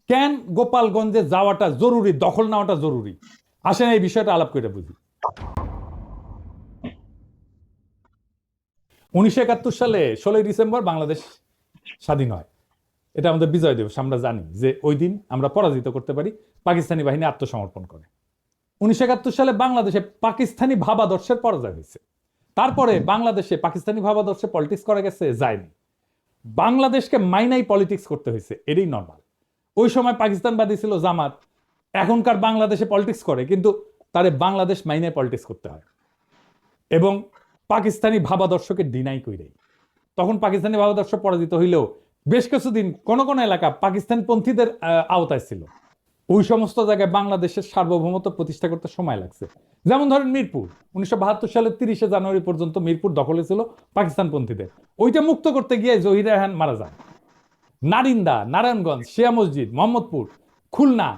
কেন গোপালগঞ্জে যাওয়াটা জরুরি, দখল নেওয়াটা জরুরি? আসেন এই বিষয়টা আলাপ করে বুঝি। 1971 সালে 16ই ডিসেম্বর বাংলাদেশ স্বাধীন হয়। এটা আমাদের বিজয় দিবস। আমরা জানি যে ওই দিন আমরা পরাজিত করতে পারি, পাকিস্তানি বাহিনী আত্মসমর্পণ করে। 1971 সালে বাংলাদেশে পাকিস্তানি ভাবাদর্শের পরাজয় হয়েছে। তারপরে বাংলাদেশে পাকিস্তানি ভাবাদর্শে পলিটিক্স করা গেছে, যায়নি। বাংলাদেশকে মাইনাই পলিটিক্স করতে হয়েছে, এটাই নর্মাল। ওই সময় পাকিস্তানবাদী ছিল জামাত, এখনকার বাংলাদেশে পলিটিক্স করে, কিন্তু তারে বাংলাদেশ মাইনাই পলিটিক্স করতে হয় এবং পাকিস্তানি ভাবাদর্শকে ডিনাই কইরে। তখন পাকিস্তানি ভাবাদর্শ পরাজিত হইলেও বেশ কিছুদিন কোন কোন এলাকা পাকিস্তানপন্থীদের আওতায় ছিল। ওই সমস্ত জায়গায় বাংলাদেশের সার্বভৌমত্ব প্রতিষ্ঠা করতে সময় লাগছে। যেমন ধরেন মিরপুর, 1972 সালের 30শে জানুয়ারি পর্যন্ত মিরপুর দখলে ছিল পাকিস্তানপন্থীদের। ওইটা মুক্ত করতে গিয়ে জহির রায়হান মারা যান। নারিন্দা, নারায়ণগঞ্জ, শিয়া মসজিদ, মোহাম্মদপুর, খুলনা,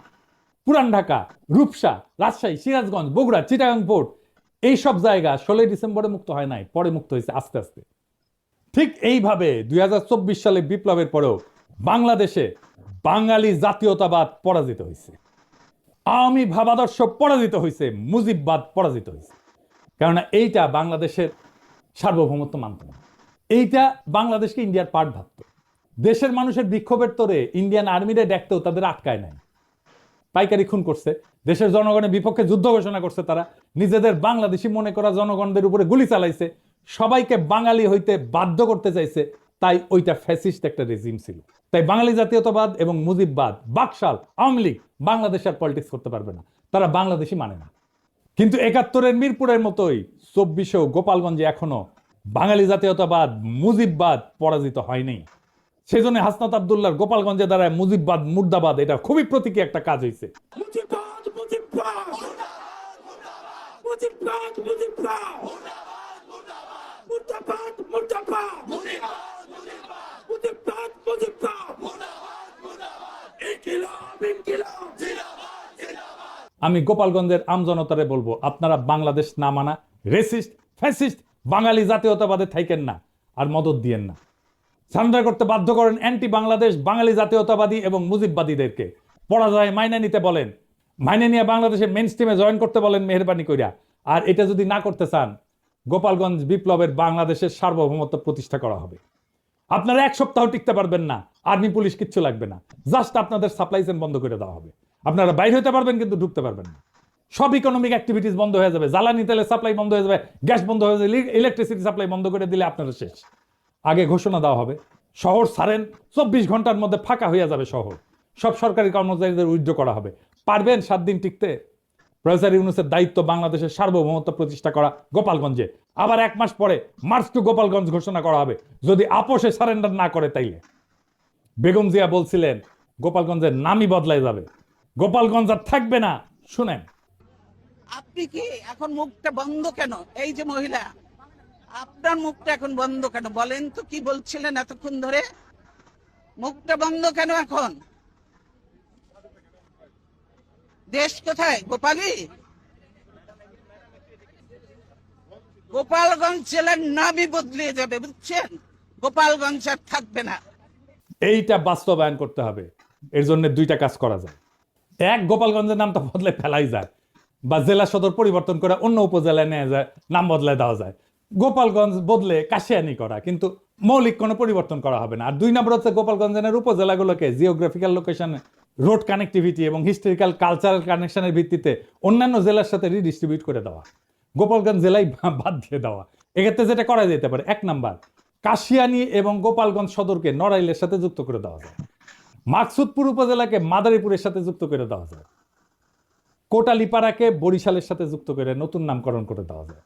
পুরান ঢাকা, রূপসা, রাজশাহী, সিরাজগঞ্জ, বগুড়া, চিটাগাং পোর্ট, এইসব জায়গা 16ই ডিসেম্বরে মুক্ত হয় নাই, পরে মুক্ত হয়েছে আস্তে আস্তে। ঠিক এইভাবে 2024 সালে বিপ্লবের পরেও বাংলাদেশে বাঙালি জাতীয়তাবাদ পরাজিত হয়েছে, আওয়ামী ভাবাদর্শ পরাজিত হয়েছে, মুজিববাদ পরাজিত হয়েছে। কেননা এইটা বাংলাদেশের সার্বভৌমত্ব মানত না, এইটা বাংলাদেশকে ইন্ডিয়ার পার্ট ভাবত। দেশের মানুষের বিক্ষোভের তোরে ইন্ডিয়ান আর্মিরে দেখতেও তাদের আটকায় নাই, পাইকারি খুন করছে, দেশের জনগণের বিপক্ষে যুদ্ধ ঘোষণা করছে, তারা নিজেদের বাংলাদেশি মনে করা জনগণদের উপরে গুলি চালাইছে, সবাইকে বাঙালি হইতে বাধ্য করতে চাইছে। তাই ওইটা ফ্যাসিস্ট একটা রেজিম ছিল। তাই বাঙালি জাতীয়তাবাদ এবং মুজিববাদ, বাকশাল, আওয়ামী লীগ বাংলাদেশ আর পলিটিক্স করতে পারবে না, তারা বাংলাদেশি মানে না। কিন্তু 71-এর মিরপুরের মতোই 24-এও গোপালগঞ্জে এখনো বাঙালি জাতীয়তাবাদ, মুজিববাদ পরাজিত হয়নি। সেই জন্য হাসনাত আব্দুল্লাহর গোপালগঞ্জে দাঁড়ায় মুজিববাদ মুর্দাবাদ, এটা খুবই প্রতীকী একটা কাজ হয়েছে। আমি গোপালগঞ্জের আমজনতারে বলবো, আপনারা বাংলাদেশ না মানা রেসিস্ট, ফ্যাসিস্ট বাঙালি জাতীয়তাবাদে থাইকেন না, আর মদত দিয়েন না। সারেন্ডার করতে বাধ্য করেন অ্যান্টি বাংলাদেশ বাঙালি জাতীয়তাবাদী এবং মুজিববাদীদেরকে। পরাজয় মাইনে নিতে বলেন, মাইনে নিয়ে বাংলাদেশের মেইন স্ট্রিমে জয়েন করতে বলেন মেহেরবানি কইরা। আর এটা যদি না করতে চান, গোপালগঞ্জ বিপ্লবের বাংলাদেশের সার্বভৌমত্ব প্রতিষ্ঠা করা হবে। আপনারা এক সপ্তাহ টিকতে পারবেন না, আর্মি পুলিশ কিচ্ছু লাগবে না, জাস্ট আপনাদের সাপ্লাই চেইন বন্ধ করে দেওয়া হবে। আপনারা বাইরে হতে পারবেন কিন্তু ঢুকতে পারবেন না। সব ইকোনমিক অ্যাক্টিভিটিস বন্ধ হয়ে যাবে, জ্বালানি তেলের সাপ্লাই বন্ধ হয়ে যাবে, গ্যাস বন্ধ হয়ে যাবে, ইলেকট্রিসিটি সাপ্লাই বন্ধ করে দিলে আপনারা শেষ। আগে ঘোষণা দেওয়া হবে, শহর ছাড়েন, 24 ঘন্টার মধ্যে ফাঁকা হয়ে যাবে শহর, সব সরকারি কর্মচারীদের উইথড্র করা হবে। পারবেন 7 দিন টিকতে? প্রফেসর ইউনূসের দায়িত্ব বাংলাদেশের সার্বভৌমত্ব প্রতিষ্ঠা করা গোপালগঞ্জে। আবার 1 মাস পরে মার্চ টু গোপালগঞ্জ ঘোষণা করা হবে, যদি আপোষে সারেন্ডার না করে তাইলে। বেগম জিয়া বলছিলেন গোপালগঞ্জের নামই বদলাই যাবে, গোপালগঞ্জ আর থাকবে না। শুনেন, আপনি কি এখন মুখটা বন্ধ কেন? এই যে মহিলা, আপনার মুখটা এখন বন্ধ কেন বলেন তো? কি বলছিলেন এতক্ষণ ধরে? মুখটা বন্ধ কেন এখন? দেশ কোথায়? গোপালী? গোপালগঞ্জ জেলার নামই বদলে যাবে, বুঝছেন? গোপালগঞ্জ আর থাকবে না। এইটা বাস্তবায়ন করতে হবে। এর জন্য 2টা কাজ করা যায়। এক, গোপালগঞ্জের নামটা বদলে ফেলাই যায়, বা জেলা সদর পরিবর্তন করে অন্য উপজেলায় নেওয়া যায়, নাম বদলায় দেওয়া যায়। গোপালগঞ্জ বদলে কাশিয়ানি করা, কিন্তু মৌলিক কোনো পরিবর্তন করা হবে না। আর 2 নম্বর হচ্ছে গোপালগঞ্জের উপজেলাগুলোকে জিওগ্রাফিক্যাল লোকেশন, রোড কানেক্টিভিটি এবং হিস্টোরিক্যাল কালচারাল কানেকশনের ভিত্তিতে অন্যান্য জেলার সাথে রিডিস্ট্রিবিউট করে দেওয়া, গোপালগঞ্জ জেলাই বাদ দিয়ে দেওয়া। এক্ষেত্রে যেটা করা যেতে পারে, 1 নাম্বার, কাশিয়ানি এবং গোপালগঞ্জ সদরকে নড়াইলের সাথে যুক্ত করে দেওয়া যায়, মাকসুদপুর উপজেলাকে মাদারীপুরের সাথে যুক্ত করে দেওয়া যায়, কোটালীপাড়াকে বরিশালের সাথে যুক্ত করে নতুন নামকরণ করে দেওয়া যায়,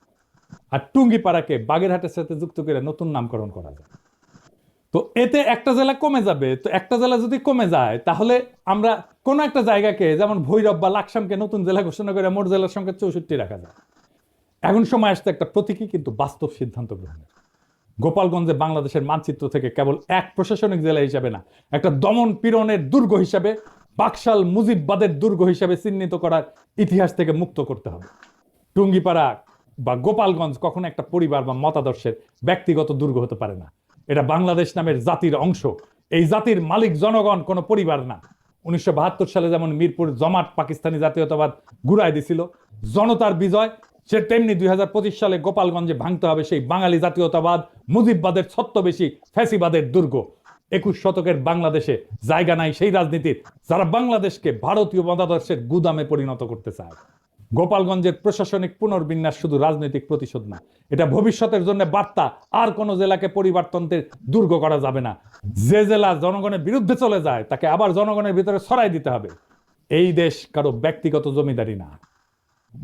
আর টুঙ্গিপাড়াকে বাগেরহাটের সাথে যুক্ত করে নতুন নামকরণ করা যায়। তো এতে একটা জেলা কমে যাবে। তো একটা জেলা যদি কমে যায়, তাহলে আমরা কোন একটা জায়গাকে, যেমন ভৈরব বা লাকসামকে নতুন জেলা ঘোষণা করে মোট জেলার সংখ্যা 64 রাখা যায়। এখন সময় আসছে একটা প্রতীকী কিন্তু বাস্তব সিদ্ধান্ত গ্রহণের। গোপালগঞ্জে বাংলাদেশের মানচিত্র থেকে কেবল এক প্রশাসনিক জেলা হিসাবে না, একটা দমন পীড়নের দুর্গ হিসাবে, বাকশাল মুজিববাদের দুর্গ হিসাবে চিহ্নিত করার ইতিহাস থেকে মুক্ত করতে হবে। টুঙ্গিপাড়া বা গোপালগঞ্জ কখনো একটা পরিবার বা মতাদর্শের ব্যক্তিগত দুর্গ হতে পারে না। এটা বাংলাদেশ নামের জাতির অংশ। এই জাতির মালিক জনগণ, কোনো পরিবার না। 1972 সালে যেমন মিরপুর জমাট পাকিস্তানি জাতীয়তাবাদ ঘুরাই দিছিল, জনতার বিজয়, সে তেমনি 2025 সালে গোপালগঞ্জে ভাঙতে হবে সেই বাঙালি জাতীয়তাবাদ, মুজিববাদের ছত্রবেশী ফ্যাসিবাদের দুর্গ। 21 শতকের বাংলাদেশে জায়গা নাই সেই রাজনীতির যারা বাংলাদেশকে ভারতীয় মতাদর্শের গুদামে পরিণত করতে চায়। গোপালগঞ্জের প্রশাসনিক পুনর্বিন্যাস শুধু রাজনৈতিক প্রতিশোধ না, এটা ভবিষ্যতের জন্য বার্তা। আর কোন জেলাকে পরিবর্তনের দুর্গ করা যাবে না। যে জেলা জনগণের বিরুদ্ধে চলে যায় তাকে আবার জনগণের ভিতরে ছড়াই দিতে হবে। এই দেশ কারো ব্যক্তিগত জমিদারি না।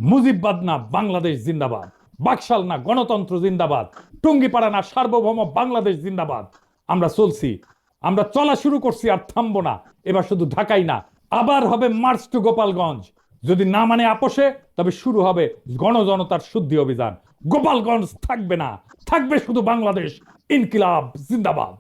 মুজিববাদ না বাংলাদেশ জিন্দাবাদ, বাকশাল না গণতন্ত্র জিন্দাবাদ, টুঙ্গিপাড়া না সার্বভৌম বাংলাদেশ জিন্দাবাদ। আমরা চলছি, আমরা চলা শুরু করছি, আর থামবো না। এবার শুধু ঢাকাই না, আবার হবে মার্চ টু গোপালগঞ্জ। যদি না মানে আপোষে, তবে শুরু হবে গণজনতার শুদ্ধি অভিযান। গোপালগঞ্জ থাকবে না, থাকবে শুধু বাংলাদেশ। ইনকিলাব জিন্দাবাদ।